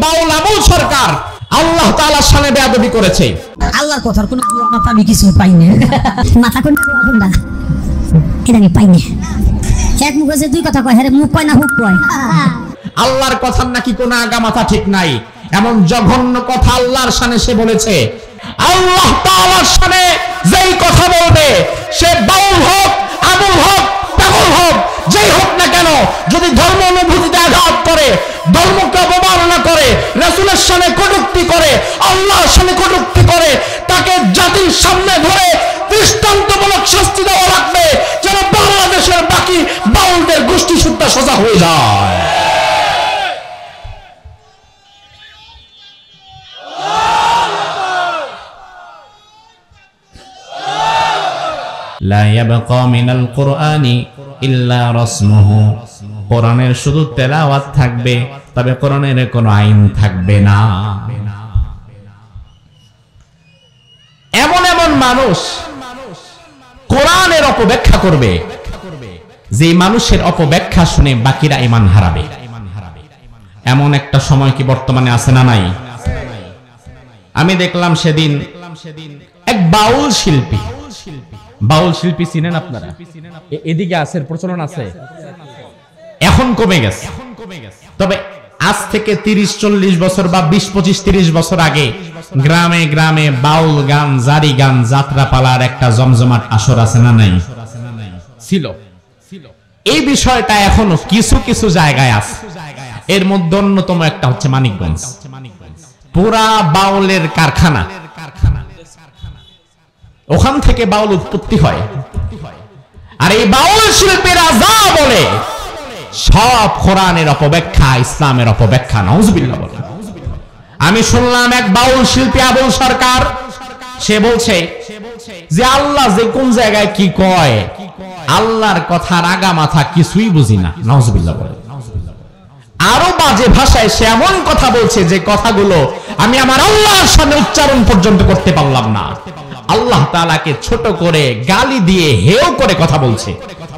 বাউল আবুল সরকার আল্লাহ তাআলার শানে বেয়াদবি করেছে। আল্লাহর কথার কোনো মাথা আমি কিছু পাইনি, মাথা কোনটা এটা আমি পাইনি। এক মুখে যে দুই কথা কয়, হ্যাঁ মুখ কয় না হুক কয়। আল্লাহর কথার নাকি কোনো আগা মাথা ঠিক নাই, এমন জঘন্য কথা আল্লাহর শানে সে বলেছে। আল্লাহ তাআলার শানে যেই কথা বলবে, সে বাউল হোক, আবুল হোক, পাগল হোক, যেই হোক না কেন, যদি ধর্ম অনুভূতিতে আঘাত করে, ধর্মকে অবমাননা করে, রাসূলের শানে কটূক্তি করে, আল্লাহর শানে কটূক্তি করে, তাকে জাতির সামনে ধরে দৃষ্টান্তমূলক শাস্তি দেওয়া লাগবে, যেন বাংলাদেশের বাকি বাউলদের গোষ্ঠী সুদ্ধা সোজা হয়ে যায়। লা ইয়াবকা মিনাল কুরআনি ইল্লা রাসমুহু, কোরআনের শুধু তেলাওয়াত থাকবে, তবে কোরআনের কোনো আইন থাকবে না। এমন এমন মানুষ কোরআনের অপব্যাখ্যা করবে, যে মানুষের অপব্যাখ্যা শুনে বাকিরা ঈমান হারাবে। এমন একটা সময় কি বর্তমানে আছে না নাই? আমি দেখলাম সেদিন এক বাউল শিল্পী, বাউল শিল্পী চিনেন আপনারা? এদিকে আছে, প্রচলন আছে, এখন কমে গেছে। তবে আজ থেকে 30-40 বছর বা 20-25-30 বছর আগে গ্রামে গ্রামে বাউল গান, জারি গান, যাত্রাপালার একটা জমজমাট আসর আছে না নাই? ছিল। এই বিষয়টা এখনো কিছু কিছু জায়গায় আছে। এর মধ্যে অন্যতম একটা হচ্ছে মানিকগঞ্জ, পুরা বাউলের কারখানা। ওখান থেকে বাউল উৎপত্তি হয়। আর এই বাউল শিল্পীরা যা বলে সব কোরআনের অপব্যাখ্যা, ইসলামের অপব্যাখ্যা, নাউজুবিল্লাহ বলে। আমি শুনলাম এক বাউল শিল্পী আবুল সরকার, সে বলছে যে আল্লাহ যে কোন জায়গায় কি কয়, আল্লাহর কথার আগা মাথা কিছুই বুঝি না, নাউজুবিল্লাহ বলে। আরো বাজে ভাষায় সে এমন কথা বলছে যে কথাগুলো আমি আমার আল্লাহর সামনে উচ্চারণ পর্যন্ত করতে পারলাম না। আল্লাহ তাআলাকে ছোট করে গালি দিয়ে হেয় করে কথা বলছে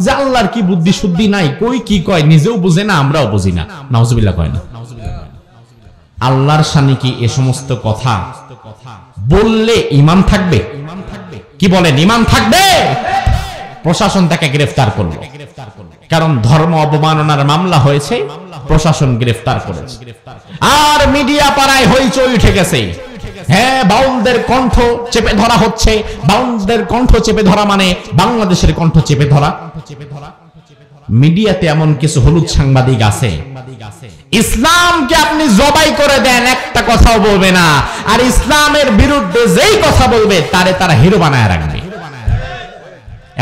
যে আল্লাহর কি বুদ্ধি শুদ্ধি নাই, কই কি কয় নিজেও বুঝে না, আমরাও বুঝি না, নাউজুবিল্লাহ কয় না। আল্লাহর সামনে কি এ সমস্ত কথা বললে ঈমান থাকবে? কি বলেন, ঈমান থাকবে? প্রশাসন তাকে গ্রেফতার করলো, কারণ ধর্ম অবমাননার মামলা হয়েছে, প্রশাসন গ্রেফতার করেছে। আর মিডিয়া পাড়ায় হইচই উঠে গেছে, হ্যাঁ বাউলদের কণ্ঠ চেপে ধরা হচ্ছে। বাউলদের কণ্ঠ চেপে ধরা মানে বাংলাদেশের কণ্ঠ চেপে ধরা। মিডিয়াতে এমন কিছু হলুদ সাংবাদিক আছে, ইসলামকে আপনি জবাই করে দেন, একটা কথাও বলবে না, আর ইসলামের বিরুদ্ধে যেই কথা বলবে তারে তারা হিরো বানায় রাখবে।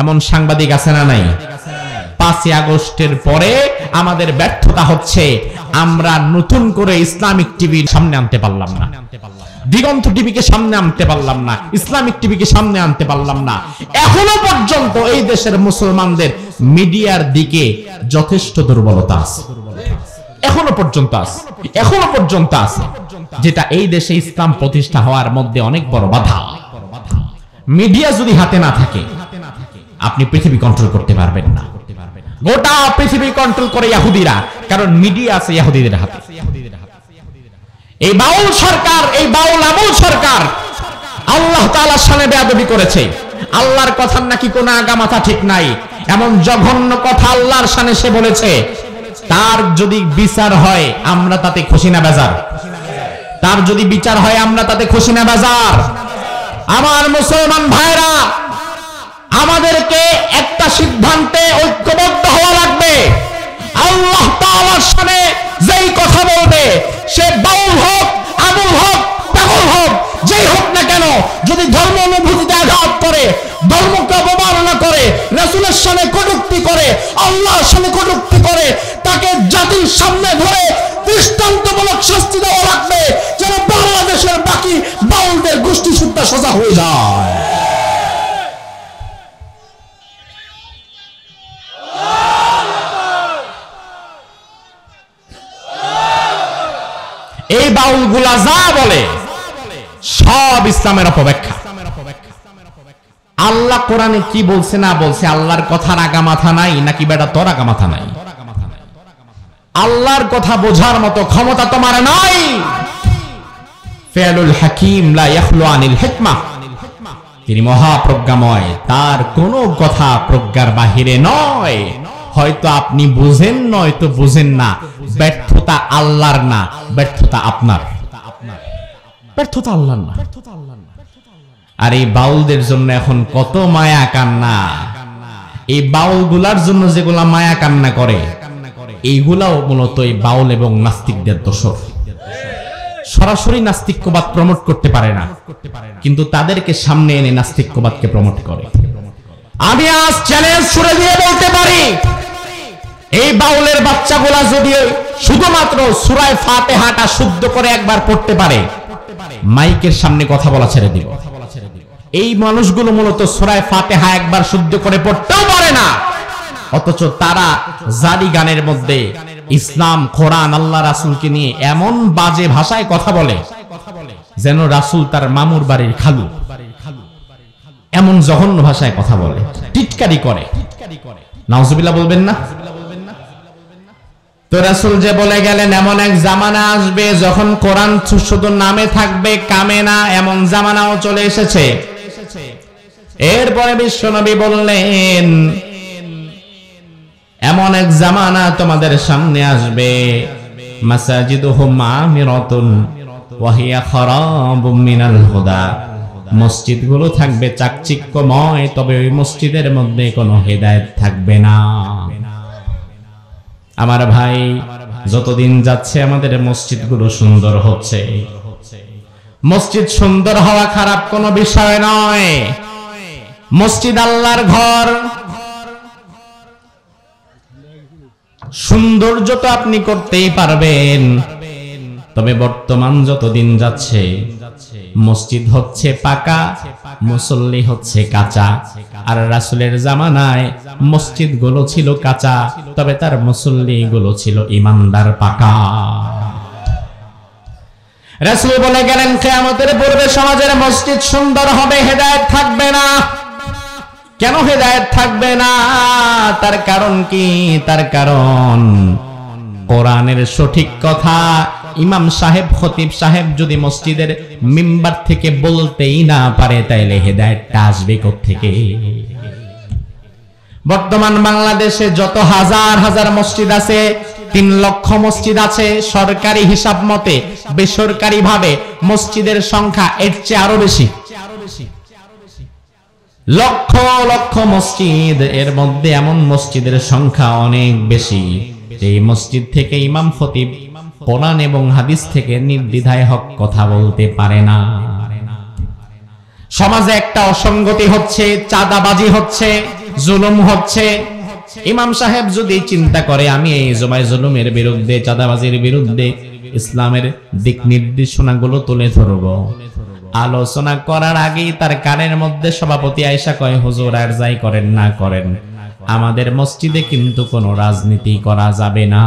এমন সাংবাদিক আছে না নাই? 5ই আগস্টের পরে আমাদের ব্যর্থতা হচ্ছে, আমরা নতুন করে ইসলামিক টিভির সামনে আনতে পারলাম না, দিগন্ত টিভিকে সামনে আনতে পারলাম না, ইসলামিক টিভিকে সামনে আনতে পারলাম না। এখনো পর্যন্ত এই দেশের মুসলমানদের মিডিয়ার দিকে যথেষ্ট দুর্বলতা আছে, এখনো পর্যন্ত আছে, এখনো পর্যন্ত আছে, যেটা এই দেশে ইসলাম প্রতিষ্ঠা হওয়ার মধ্যে অনেক বড় বাধা। মিডিয়া যদি হাতে না থাকে আপনি পৃথিবী কন্ট্রোল করতে পারবেন না। গোটা পৃথিবী কন্ট্রোল করে ইহুদিরা, কারণ মিডিয়া আছে ইহুদিদের হাতে। এই বাউল সরকার, এই বাউল আবুল সরকার আল্লাহ তাআলার শানে বেয়াদবি করেছে। আল্লাহর কথার নাকি কোনো আগা মাথা ঠিক নাই, এমন জঘন্য কথা আল্লাহর শানে সে বলেছে। তার যদি বিচার হয় আমরা তাতে খুশি না বেজার? তার যদি বিচার হয় আমরা তাতে খুশি না বেজার? আমার মুসলমান ভাইরা, আমাদেরকে একটা সিদ্ধান্তে ঐক্যবদ্ধ হওয়া লাগবে। আল্লাহ তাআলার শানে যেই কথা বলবে, সে বাউল হোক, আবুল হোক, পাগল হোক, যেই হোক না কেন, যদি ধর্ম অনুভূতিতে আঘাত করে, ধর্মকে অবমাননা করে, রাসূলের শানে কটূক্তি করে, আল্লাহর শানে কটূক্তি করে, তাকে জাতির সামনে ধরে দৃষ্টান্তমূলক শাস্তি দেওয়া লাগবে, যেন বাংলাদেশের বাকি বাউলদের গোষ্ঠী সুদ্ধা সোজা হয়ে যায়। এই বাউলগুলা যা বলে সব ইসলামের অপব্যাখ্যা। আল্লাহ কোরআনে কি বলছে না বলছে, আল্লাহর কথার আগা মাথা নাই নাকি বেটা তোর আগা মাথা নাই? আল্লাহর কথা বোঝার মতো ক্ষমতা তোমার নাই। ফিআলুল হাকিম লা ইয়াখলু আনিল হিকমাহ, তিনি মহাপ্রজ্ঞাময়, তার কোনো কথা প্রজ্ঞার বাহিরে নয়। হয়তো আপনি বুঝেন, নয়তো বুঝেন না। ব্যর্থতা আল্লাহর না, ব্যর্থতা আপনার। ব্যর্থতা আল্লাহর না। আর এই বাউলদের জন্য এখন কত মায়া কান্না। এই বাউলগুলার জন্য যেগুলা মায়া কান্না করে, এইগুলাও মূলত এই বাউল এবং নাস্তিকদের দোষর। সরাসরি নাস্তিক্যবাদ প্রমোট করতে পারে না, কিন্তু তাদেরকে সামনে এনে নাস্তিক্যবাদকে প্রমোট করে। আমি আজ চ্যালেঞ্জ ছুড়ে দিয়ে বলতে পারি, এই বাউলের বাচ্চাগুলা যদি শুধুমাত্র সূরা ফাতিহাটা শুদ্ধ করে একবার পড়তে পারে, মাইকের সামনে কথা বলা ছেড়ে দিব। এই মানুষগুলো মূলত সূরা ফাতিহা একবার শুদ্ধ করে পড়তেও পারে না, অথচ তারা জারি গানের মধ্যে ইসলাম, কোরআন, আল্লাহ রাসূলকে নিয়ে এমন বাজে ভাষায় কথা বলে যেন রাসূল তার মামুর বাড়ির খালু। এমন জঘন্য ভাষায় কথা বলে, টিটকারি করে। নাউজুবিল্লাহ বলবেন না? তো রাসূল যে বলে গেলেন, এমন এক জামানা আসবে যখন কোরআন শুধু নামে থাকবে, কামে না, এমন জামানাও চলে এসেছে। এরপরে বিশ্বনবী বললেন, এমন এক জামানা তোমাদের সামনে আসবে, মাসাজিদুহুম আমিরাতুন ওয়া হিয়া খারাবুম মিনাল হুদা, মসজিদগুলো থাকবে চাকচিক্যময়, তবে ওই মসজিদের মধ্যে কোনো হেদায়েত থাকবে না। আমার ভাই, যতদিন যাচ্ছে আমাদের মসজিদগুলো সুন্দর হচ্ছে। মসজিদ সুন্দর হওয়া খারাপ কোনো বিষয় নয়। মসজিদ আল্লাহর ঘর, সৌন্দর্য তো আপনি করতেই পারবেন, তবে বর্তমান যতদিন যাচ্ছে মসজিদ হচ্ছে পাকা, মুসল্লি হচ্ছে কাঁচা। আর রাসূলের জামানায় মসজিদ গুলো ছিল কাঁচা, তবে তার মুসল্লি গুলো ছিল ইমানদার, পাকা। রাসূল বলে গেলেন, কিয়ামতের পূর্বে সমাজের মসজিদ সুন্দর হবে, হেদায়েত থাকবে না। কেন হেদায়েত থাকবে না? তার কারণ কি? তার কারণ কোরআনের সঠিক কথা ইমাম সাহেব, খতিব সাহেব যদি মসজিদের মিম্বার থেকে বলতেই না পারে, তাইলে হেদায়েতটা আসবে কোত্থেকে? বর্তমান বাংলাদেশে যত হাজার হাজার মসজিদ আছে, 3 লক্ষ মসজিদ আছে সরকারি হিসাব মতে। বেসরকারি ভাবে মসজিদের সংখ্যা এর চেয়ে আরো বেশি। লক্ষ লক্ষ মসজিদ, এর মধ্যে এমন মসজিদের সংখ্যা অনেক বেশি। এই মসজিদ থেকে ইমাম খতিব কোরআন এবং হাদিস থেকে নির্দ্বিধায় হক কথা বলতে পারে না। সমাজে একটা অসঙ্গতি হচ্ছে, চাঁদাবাজি হচ্ছে, জুলুম হচ্ছে। ইমাম সাহেব যদি চিন্তা করে আমি এই জুলুমের বিরুদ্ধে, চাঁদাবাজির বিরুদ্ধে ইসলামের দিক নির্দেশনাগুলো তুলে ধরব, আলোচনা করার আগেই তার কানের মধ্যে সভাপতি আয়েশা কয়, হুজুর আর যাই করেন না করেন, আমাদের মসজিদে কিন্তু কোনো রাজনীতি করা যাবে না।